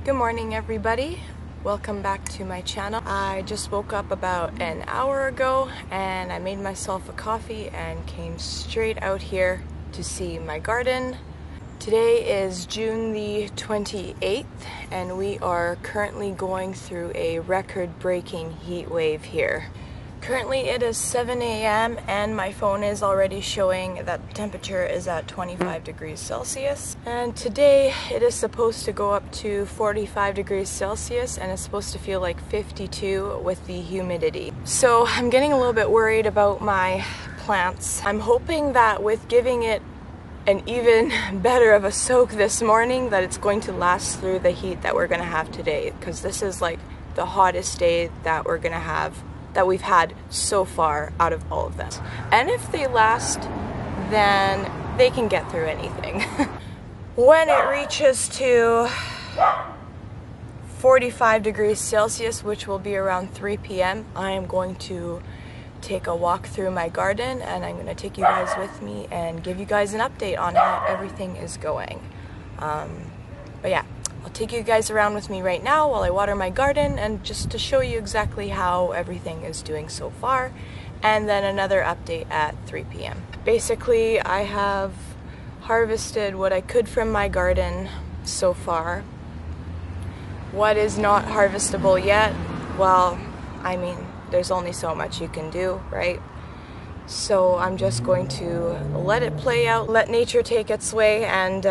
Good morning, everybody. Welcome back to my channel. I just woke up about an hour ago and I made myself a coffee and came straight out here to see my garden. Today is June the 28th and we are currently going through a record-breaking heat wave here. Currently it is 7 a.m. and my phone is already showing that the temperature is at 25 degrees Celsius. And today it is supposed to go up to 45 degrees Celsius and it's supposed to feel like 52 with the humidity. So I'm getting a little bit worried about my plants. I'm hoping that with giving it an even better of a soak this morning that it's going to last through the heat that we're going to have today, because this is like the hottest day that we're going to have that we've had so far out of all of them. And if they last, then they can get through anything. When it reaches to 45 degrees Celsius, which will be around 3 p.m., I am going to take a walk through my garden and I'm going to take you guys with me and give you guys an update on how everything is going. But yeah, I'll take you guys around with me right now while I water my garden and just to show you exactly how everything is doing so far, and then another update at 3 p.m. Basically, I have harvested what I could from my garden so far. What is not harvestable yet? Well, I mean, there's only so much you can do, right? So I'm just going to let it play out, let nature take its way, and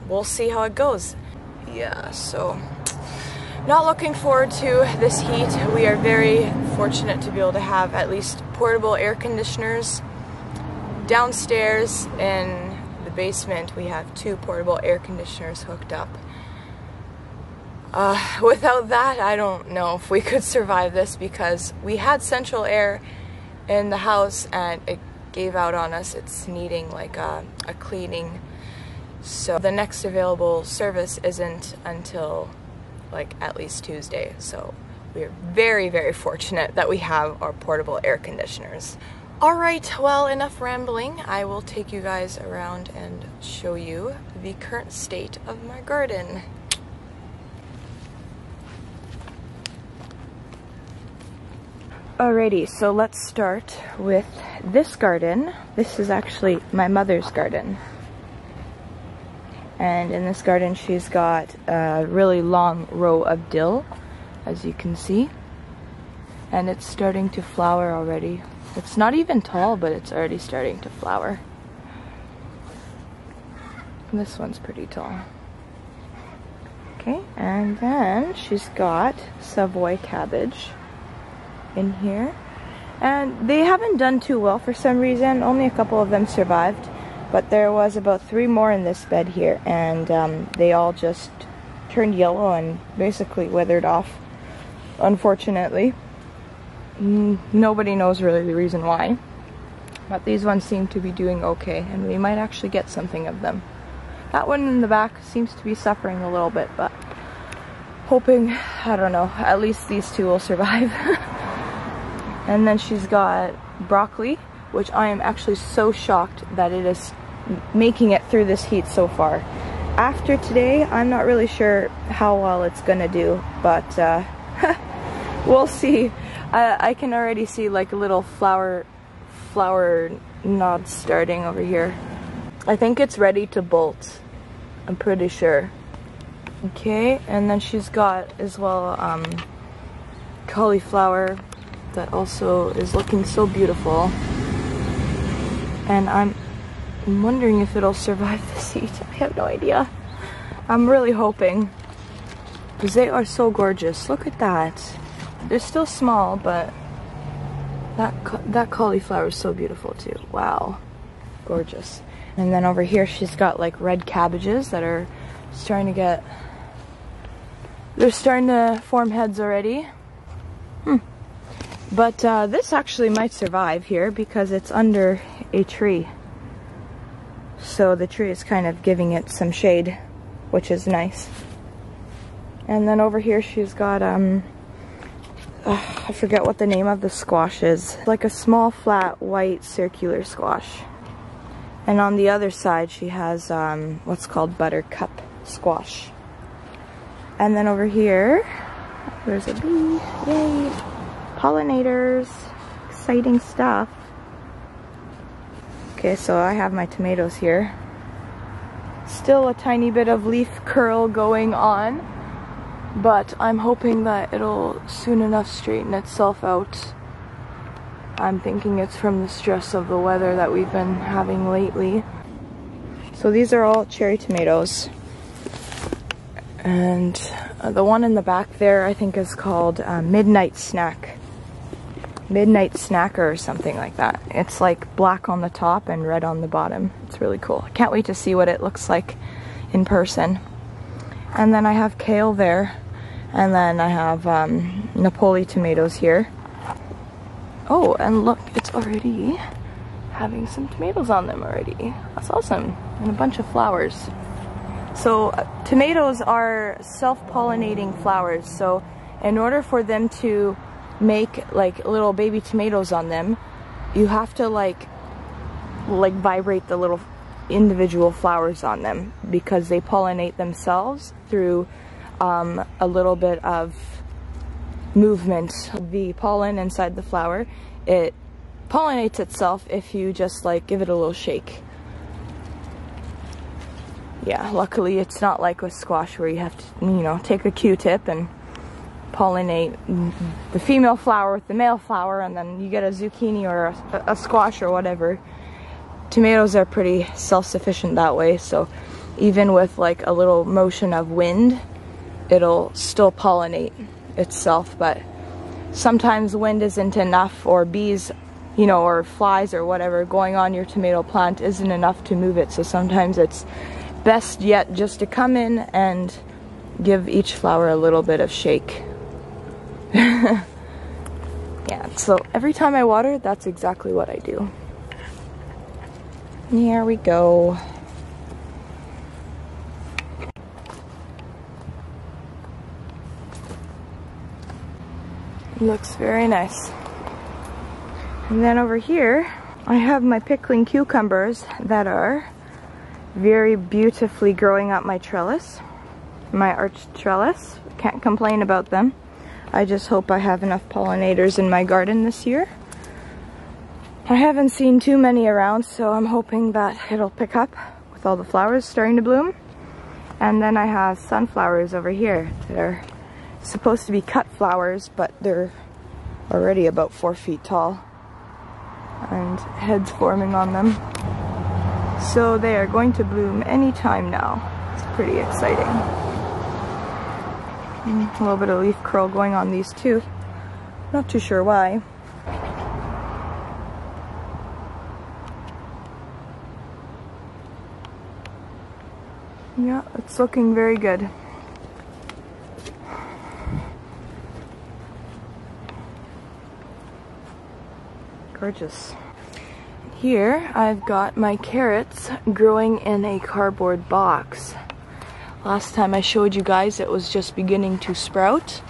we'll see how it goes. Yeah, so not looking forward to this heat. We are very fortunate to be able to have at least portable air conditioners. Downstairs in the basement we have 2 portable air conditioners hooked up. Without that, I don't know if we could survive this, because we had central air in the house and it gave out on us. It's needing like a cleaning. So the next available service isn't until like at least Tuesday. So we're very, very fortunate that we have our portable air conditioners. Alright, well, enough rambling. I will take you guys around and show you the current state of my garden. Alrighty, so let's start with this garden. This is actually my mother's garden. And in this garden she's got a really long row of dill, as you can see. And it's starting to flower already. It's not even tall, but it's already starting to flower. And this one's pretty tall. Okay, and then she's got Savoy cabbage in here. And they haven't done too well for some reason. Only a couple of them survived. But there was about 3 more in this bed here, and they all just turned yellow and basically withered off, unfortunately. Nobody knows really the reason why. But these ones seem to be doing okay, and we might actually get something of them. That one in the back seems to be suffering a little bit, but hoping, I don't know, at least these 2 will survive. And then she's got broccoli, which I am actually so shocked that it is making it through this heat so far. After today, I'm not really sure how well it's gonna do, but we'll see. I can already see like a little flower nods starting over here. I think it's ready to bolt. I'm pretty sure. Okay, and then she's got as well cauliflower that also is looking so beautiful. And I'm wondering if it'll survive this heat. I have no idea. I'm really hoping, because they are so gorgeous. Look at that. They're still small, but that cauliflower is so beautiful too. Wow, gorgeous. And then over here she's got like red cabbages that are starting to get, they're starting to form heads already. But this actually might survive here because it's under a tree. So the tree is kind of giving it some shade, which is nice. And then over here she's got, I forget what the name of the squash is. Like a small, flat, white, circular squash. And on the other side she has what's called buttercup squash. And then over here, there's a bee. Yay! Pollinators. Exciting stuff. Okay, so I have my tomatoes here. Still a tiny bit of leaf curl going on, but I'm hoping that it'll soon enough straighten itself out. I'm thinking it's from the stress of the weather that we've been having lately. So these are all cherry tomatoes. And the one in the back there I think is called Midnight Snack. Midnight Snacker or something like that. It's like black on the top and red on the bottom. It's really cool. I can't wait to see what it looks like in person. And then I have kale there. And then I have Napoli tomatoes here. Oh, and look, it's already having some tomatoes on them already. That's awesome. And a bunch of flowers. So tomatoes are self-pollinating flowers. So in order for them to make like little baby tomatoes on them, you have to like vibrate the little individual flowers on them, because they pollinate themselves through a little bit of movement. The pollen inside the flower, it pollinates itself if you just like give it a little shake. Yeah, luckily it's not like with squash where you have to, you know, take a Q-tip and pollinate the female flower with the male flower, and then you get a zucchini or a squash or whatever. Tomatoes are pretty self-sufficient that way, so even with like a little motion of wind, it'll still pollinate itself. But sometimes wind isn't enough, or bees, you know, or flies or whatever going on your tomato plant isn't enough to move it. So sometimes it's best yet just to come in and give each flower a little bit of shake. Yeah, so every time I water, that's exactly what I do. Here we go. Looks very nice. And then over here, I have my pickling cucumbers that are very beautifully growing up my trellis, my arched trellis. Can't complain about them. I just hope I have enough pollinators in my garden this year. I haven't seen too many around, so I'm hoping that it'll pick up with all the flowers starting to bloom. And then I have sunflowers over here that are supposed to be cut flowers, but they're already about 4 feet tall and heads forming on them. So they are going to bloom anytime now. It's pretty exciting. A little bit of leaf curl going on these too. Not too sure why. Yeah, it's looking very good. Gorgeous. Here I've got my carrots growing in a cardboard box. Last time I showed you guys, it was just beginning to sprout.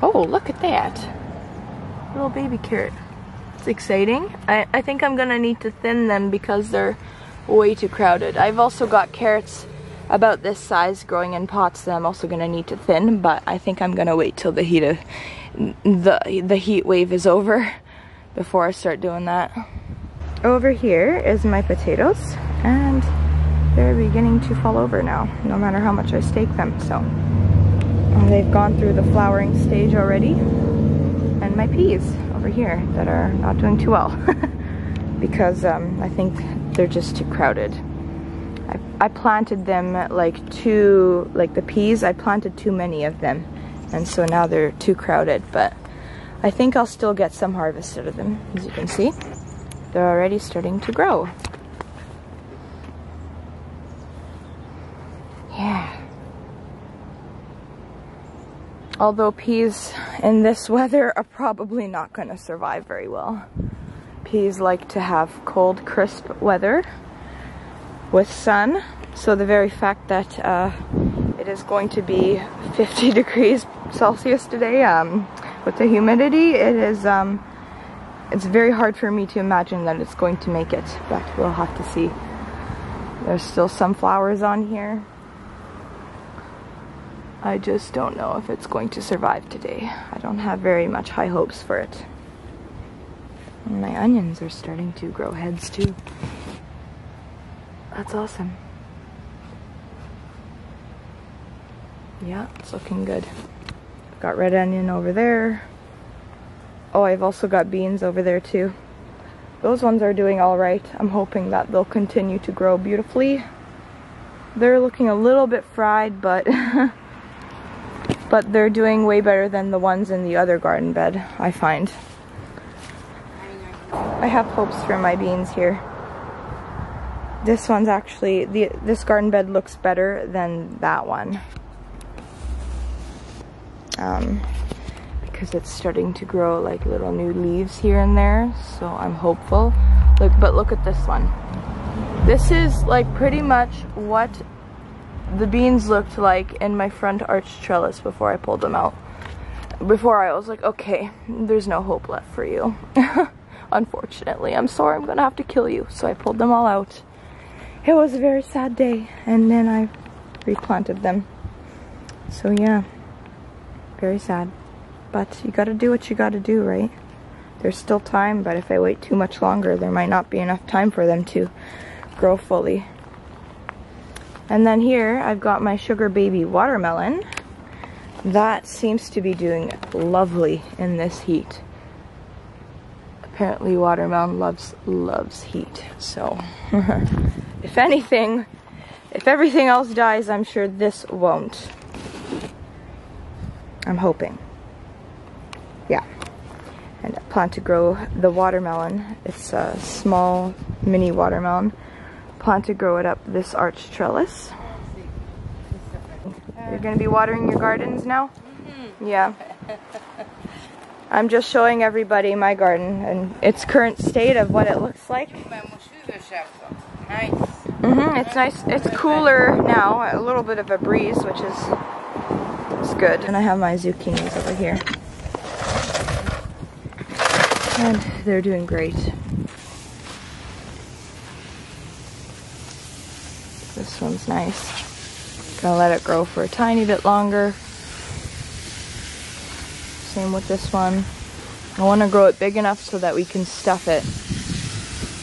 Oh, look at that. Little baby carrot. It's exciting. I think I'm gonna need to thin them because they're way too crowded. I've also got carrots about this size growing in pots that I'm also gonna need to thin, but I think I'm gonna wait till the heat wave is over before I start doing that. Over here is my potatoes, and they're beginning to fall over now, no matter how much I stake them. So they've gone through the flowering stage already. And my peas over here that are not doing too well because I think they're just too crowded. I planted them like the peas, I planted too many of them, and so now they're too crowded, but I think I'll still get some harvest out of them. As you can see, they're already starting to grow. Yeah. Although peas in this weather are probably not going to survive very well. Peas like to have cold, crisp weather with sun. So the very fact that it is going to be 50 degrees Celsius today, with the humidity, it's very hard for me to imagine that it's going to make it, but we'll have to see. There's still some flowers on here. I just don't know if it's going to survive today. I don't have very much high hopes for it. And my onions are starting to grow heads too. That's awesome. Yeah, it's looking good. I've got red onion over there. Oh, I've also got beans over there too. Those ones are doing all right. I'm hoping that they'll continue to grow beautifully. They're looking a little bit fried, but but they're doing way better than the ones in the other garden bed, I find. I have hopes for my beans here. This one's actually, this garden bed looks better than that one. Because it's starting to grow like little new leaves here and there, so I'm hopeful. But look at this one. This is like pretty much what the beans looked like in my front arch trellis before I pulled them out. Before I was like, okay, there's no hope left for you. Unfortunately, I'm sorry, I'm gonna have to kill you. So I pulled them all out. It was a very sad day, and then I replanted them. So yeah, very sad. But you gotta do what you gotta do, right? There's still time, but if I wait too much longer, there might not be enough time for them to grow fully. And then here, I've got my sugar baby watermelon. That seems to be doing lovely in this heat. Apparently watermelon loves heat, so if anything, if everything else dies, I'm sure this won't. I'm hoping. Yeah. And I plan to grow the watermelon. It's a small mini watermelon. Plan to grow it up this arch trellis. You're gonna be watering your gardens now? Mm-hmm. Yeah. I'm just showing everybody my garden and its current state of what it looks like. It's nice. It's cooler now. A little bit of a breeze, which is good. And I have my zucchinis over here. And they're doing great. This one's nice. Gonna let it grow for a tiny bit longer. Same with this one. I want to grow it big enough so that we can stuff it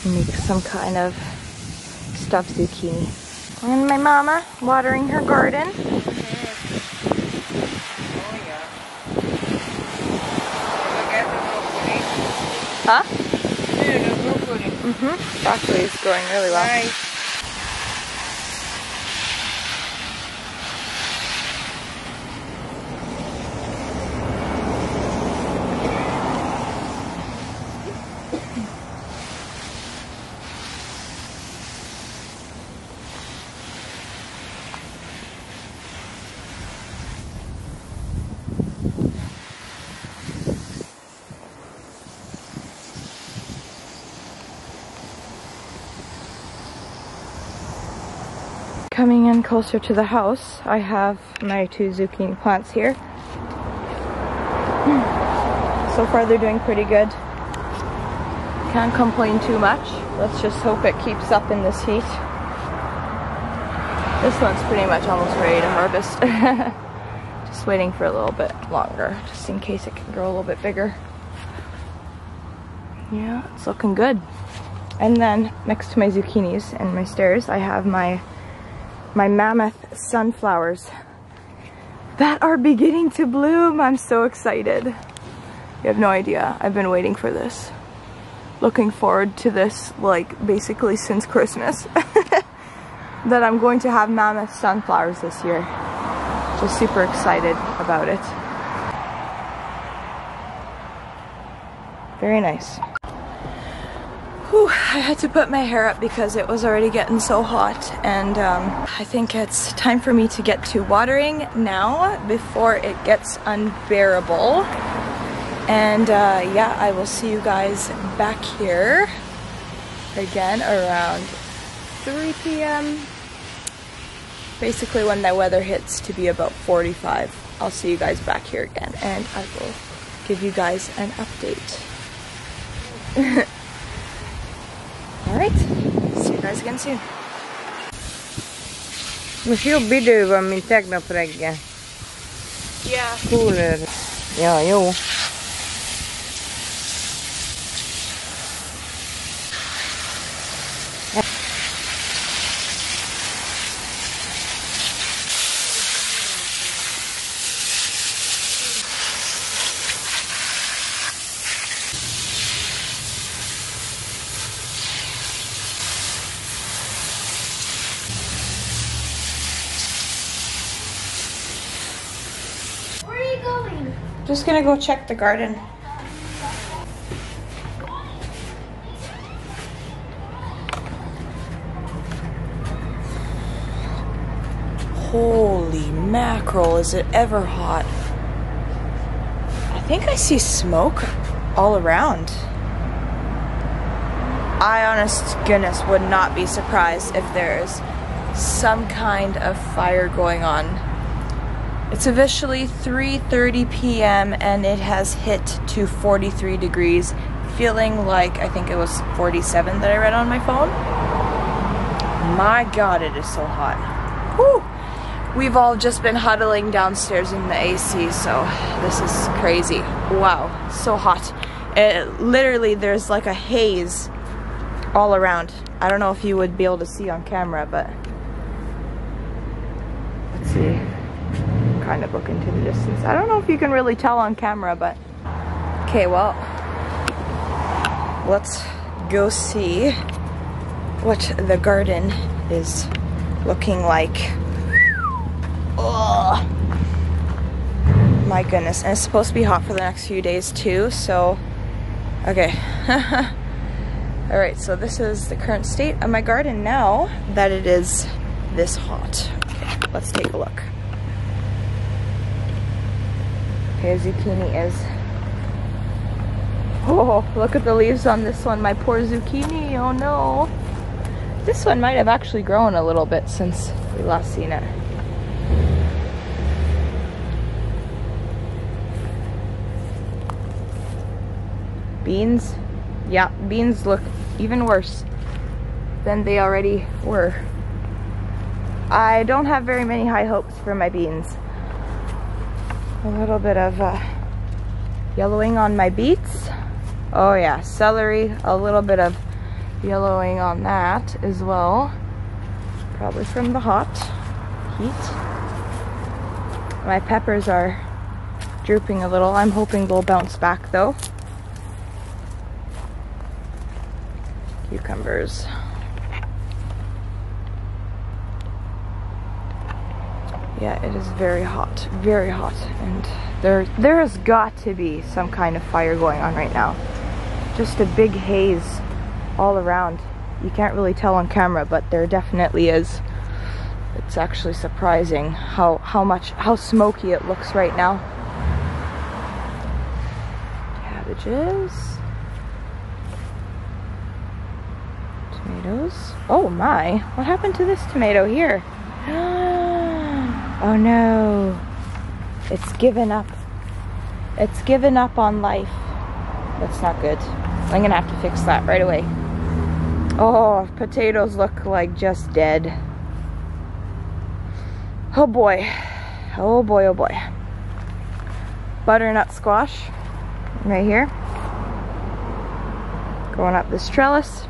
and make some kind of stuffed zucchini. And my mama watering her garden. Huh? Broccoli is growing really well. Nice. Coming in closer to the house, I have my 2 zucchini plants here. So far they're doing pretty good. Can't complain too much. Let's just hope it keeps up in this heat. This one's pretty much almost ready to harvest. Just waiting for a little bit longer, just in case it can grow a little bit bigger. Yeah, it's looking good. And then next to my zucchinis and my stairs, I have my mammoth sunflowers that are beginning to bloom. I'm so excited. You have no idea. I've been waiting for this. Looking forward to this, like, basically since Christmas. That I'm going to have mammoth sunflowers this year. Just super excited about it. Very nice. Whew, I had to put my hair up because it was already getting so hot, and I think it's time for me to get to watering now before it gets unbearable. And yeah, I will see you guys back here again around 3 p.m. Basically when the weather hits to be about 45. I'll see you guys back here again, and I will give you guys an update. Alright, see you guys again soon. Mas eu vi, eu me integno para aqui. Yeah. Cooler. Ja, jo. Where are you going? Just gonna go check the garden. Holy mackerel, is it ever hot? I think I see smoke all around. I honest goodness would not be surprised if there's some kind of fire going on. It's officially 3:30 p.m. and it has hit to 43 degrees, feeling like I think it was 47 that I read on my phone. My God, it is so hot. Whew. We've all just been huddling downstairs in the AC, so this is crazy. Wow, so hot. Literally, there's like a haze all around. I don't know if you would be able to see on camera, but let's see. Kind of look into the distance. I don't know if you can really tell on camera, but okay, well, let's go see what the garden is looking like. Oh my goodness, and it's supposed to be hot for the next few days too, so okay. All right, so this is the current state of my garden now that it is this hot. Okay, let's take a look. Okay, zucchini is, oh, look at the leaves on this one, my poor zucchini, oh no. This one might have actually grown a little bit since we last seen it. Beans, yeah, beans look even worse than they already were. I don't have very many high hopes for my beans. A little bit of yellowing on my beets. Oh yeah, celery, a little bit of yellowing on that as well. Probably from the hot heat. My peppers are drooping a little. I'm hoping they'll bounce back though. Cucumbers. Yeah, it is very hot, and there has got to be some kind of fire going on right now. Just a big haze all around. You can't really tell on camera, but there definitely is. It's actually surprising how smoky it looks right now. Cabbages. Tomatoes. Oh my, what happened to this tomato here? Oh no, it's given up. It's given up on life. That's not good. I'm gonna have to fix that right away. Oh, potatoes look like just dead. Oh boy. Oh boy, oh boy. Butternut squash, right here. Going up this trellis.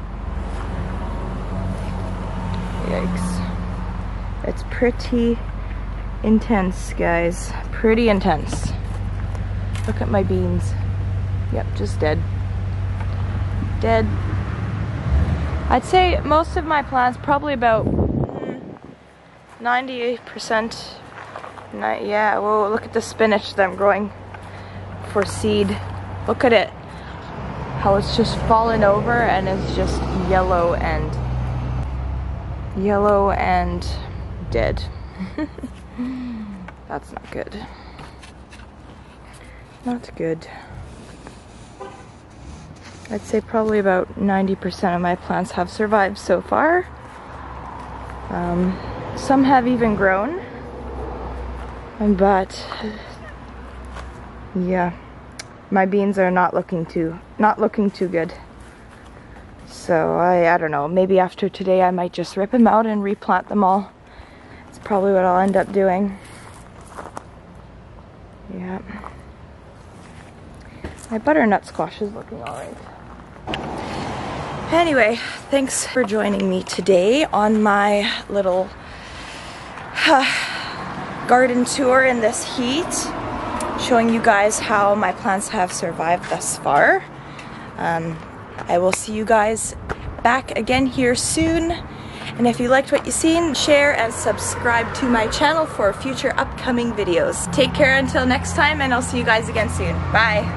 Yikes. It's pretty intense, guys. Pretty intense. Look at my beans. Yep, just dead. Dead. I'd say most of my plants, probably about 98%. Yeah, whoa, look at the spinach that I'm growing for seed. Look at it. How it's just fallen over and it's just yellow and dead. That's not good. Not good. I'd say probably about 90% of my plants have survived so far. Some have even grown, but yeah, my beans are not looking too good. So I don't know, maybe after today I might just rip them out and replant them all. It's probably what I'll end up doing. Yeah. My butternut squash is looking alright. Anyway, thanks for joining me today on my little garden tour in this heat, showing you guys how my plants have survived thus far. I will see you guys back again here soon. And if you liked what you've seen, share and subscribe to my channel for future upcoming videos. Take care until next time, and I'll see you guys again soon. Bye.